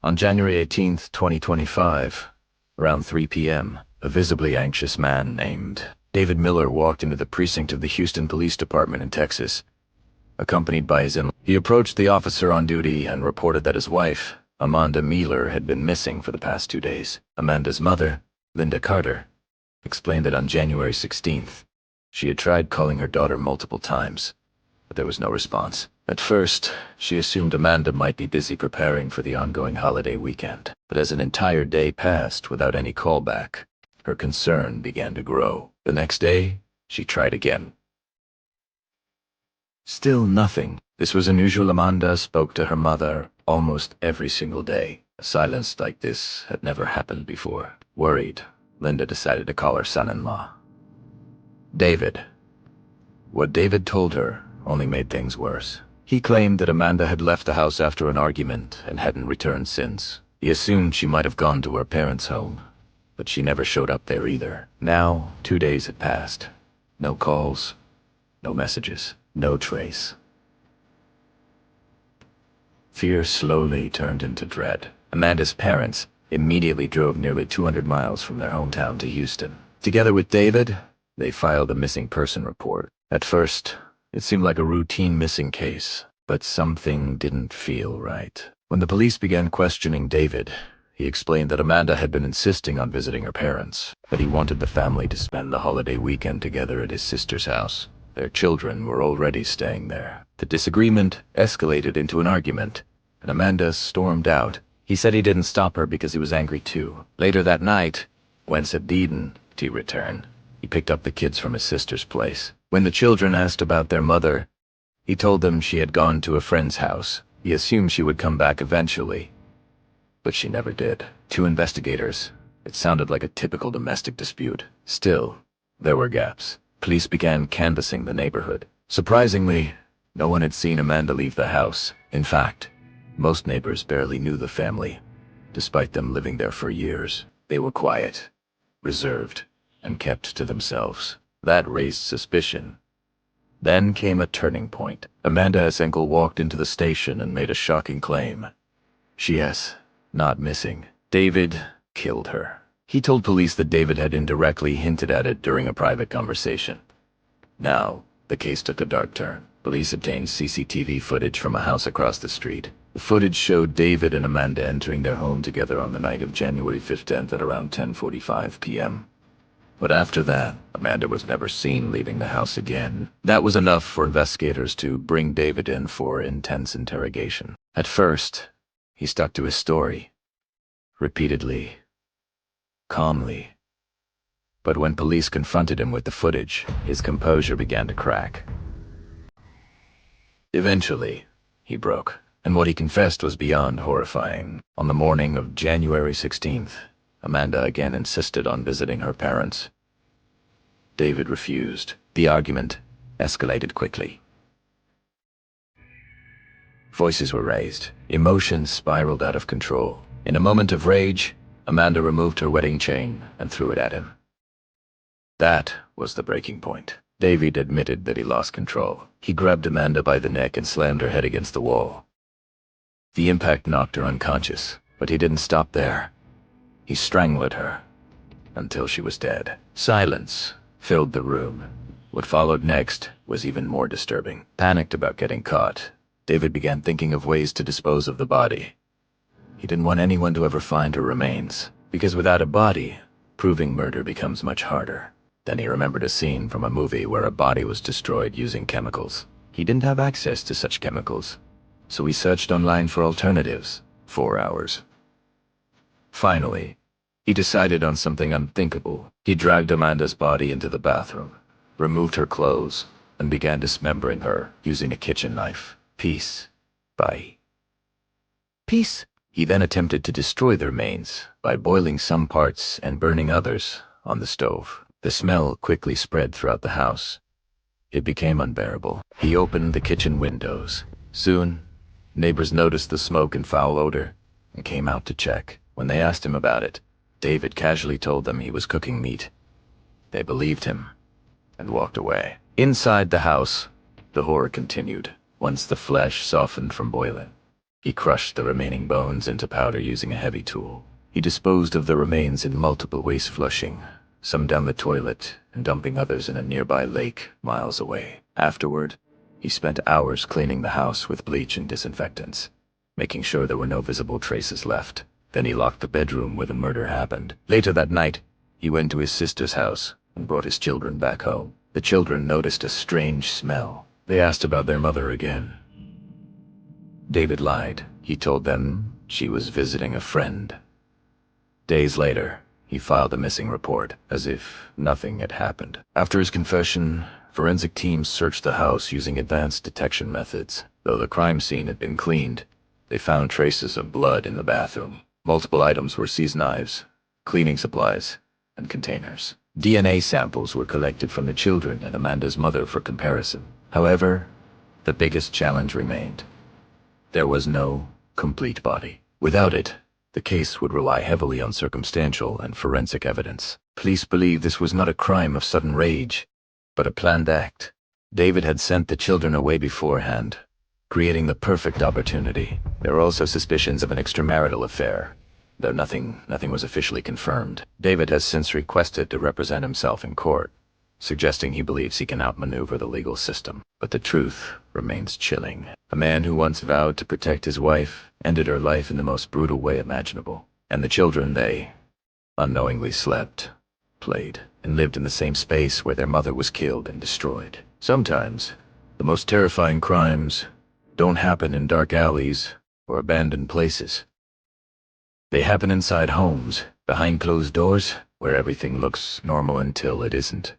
On January 18th, 2025, around 3 p.m., a visibly anxious man named David Miller walked into the precinct of the Houston Police Department in Texas, accompanied by his in-law. He approached the officer on duty and reported that his wife, Amanda Miller, had been missing for the past 2 days. Amanda's mother, Linda Carter, explained that on January 16th, she had tried calling her daughter multiple times, but there was no response. At first, she assumed Amanda might be busy preparing for the ongoing holiday weekend, but as an entire day passed without any callback, her concern began to grow. The next day, she tried again. Still nothing. This was unusual. Amanda spoke to her mother almost every single day. A silence like this had never happened before. Worried, Linda decided to call her son-in-law, David. What David told her only made things worse. He claimed that Amanda had left the house after an argument and hadn't returned since. He assumed she might have gone to her parents' home, but she never showed up there either. Now, 2 days had passed. No calls, no messages, no trace. Fear slowly turned into dread. Amanda's parents immediately drove nearly 200 miles from their hometown to Houston. Together with David, they filed a missing person report. At first, it seemed like a routine missing case, but something didn't feel right. When the police began questioning David, he explained that Amanda had been insisting on visiting her parents, but he wanted the family to spend the holiday weekend together at his sister's house. Their children were already staying there. The disagreement escalated into an argument, and Amanda stormed out. He said he didn't stop her because he was angry too. Later that night, whence it didn't return, he picked up the kids from his sister's place. When the children asked about their mother, he told them she had gone to a friend's house. He assumed she would come back eventually, but she never did. To investigators, it sounded like a typical domestic dispute. Still, there were gaps. Police began canvassing the neighborhood. Surprisingly, no one had seen Amanda leave the house. In fact, most neighbors barely knew the family, despite them living there for years. They were quiet, reserved, and kept to themselves. That raised suspicion. Then came a turning point. Amanda's uncle walked into the station and made a shocking claim. She is not missing. David killed her. He told police that David had indirectly hinted at it during a private conversation. Now, the case took a dark turn. Police obtained CCTV footage from a house across the street. The footage showed David and Amanda entering their home together on the night of January 15th at around 10:45 p.m. But after that, Amanda was never seen leaving the house again. That was enough for investigators to bring David in for intense interrogation. At first, he stuck to his story, repeatedly, calmly. But when police confronted him with the footage, his composure began to crack. Eventually, he broke, and what he confessed was beyond horrifying. On the morning of January 16th, Amanda again insisted on visiting her parents. David refused. The argument escalated quickly. Voices were raised. Emotions spiraled out of control. In a moment of rage, Amanda removed her wedding chain and threw it at him. That was the breaking point. David admitted that he lost control. He grabbed Amanda by the neck and slammed her head against the wall. The impact knocked her unconscious, but he didn't stop there. He strangled her until she was dead. Silence filled the room. What followed next was even more disturbing. Panicked about getting caught, David began thinking of ways to dispose of the body. He didn't want anyone to ever find her remains, because without a body, proving murder becomes much harder. Then he remembered a scene from a movie where a body was destroyed using chemicals. He didn't have access to such chemicals, so he searched online for alternatives. 4 hours. Finally, he decided on something unthinkable. He dragged Amanda's body into the bathroom, removed her clothes, and began dismembering her using a kitchen knife, piece by piece. He then attempted to destroy the remains by boiling some parts and burning others on the stove. The smell quickly spread throughout the house. It became unbearable. He opened the kitchen windows. Soon, neighbors noticed the smoke and foul odor and came out to check. When they asked him about it, David casually told them he was cooking meat. They believed him and walked away. Inside the house, the horror continued. Once the flesh softened from boiling, He crushed the remaining bones into powder using a heavy tool. He disposed of the remains in multiple ways, flushing some down the toilet and dumping others in a nearby lake miles away. Afterward, he spent hours cleaning the house with bleach and disinfectants, making sure there were no visible traces left. Then he locked the bedroom where the murder happened. Later that night, he went to his sister's house and brought his children back home. The children noticed a strange smell. They asked about their mother again. David lied. He told them she was visiting a friend. Days later, he filed a missing report, as if nothing had happened. After his confession, forensic teams searched the house using advanced detection methods. Though the crime scene had been cleaned, they found traces of blood in the bathroom. Multiple items were seized: knives, cleaning supplies, and containers. DNA samples were collected from the children and Amanda's mother for comparison. However, the biggest challenge remained. There was no complete body. Without it, the case would rely heavily on circumstantial and forensic evidence. Police believe this was not a crime of sudden rage, but a planned act. David had sent the children away beforehand, creating the perfect opportunity. There were also suspicions of an extramarital affair, though nothing was officially confirmed. David has since requested to represent himself in court, suggesting he believes he can outmaneuver the legal system. But the truth remains chilling. A man who once vowed to protect his wife ended her life in the most brutal way imaginable. And the children, they unknowingly slept, played, and lived in the same space where their mother was killed and destroyed. Sometimes, the most terrifying crimes don't happen in dark alleys or abandoned places. They happen inside homes, behind closed doors, where everything looks normal until it isn't.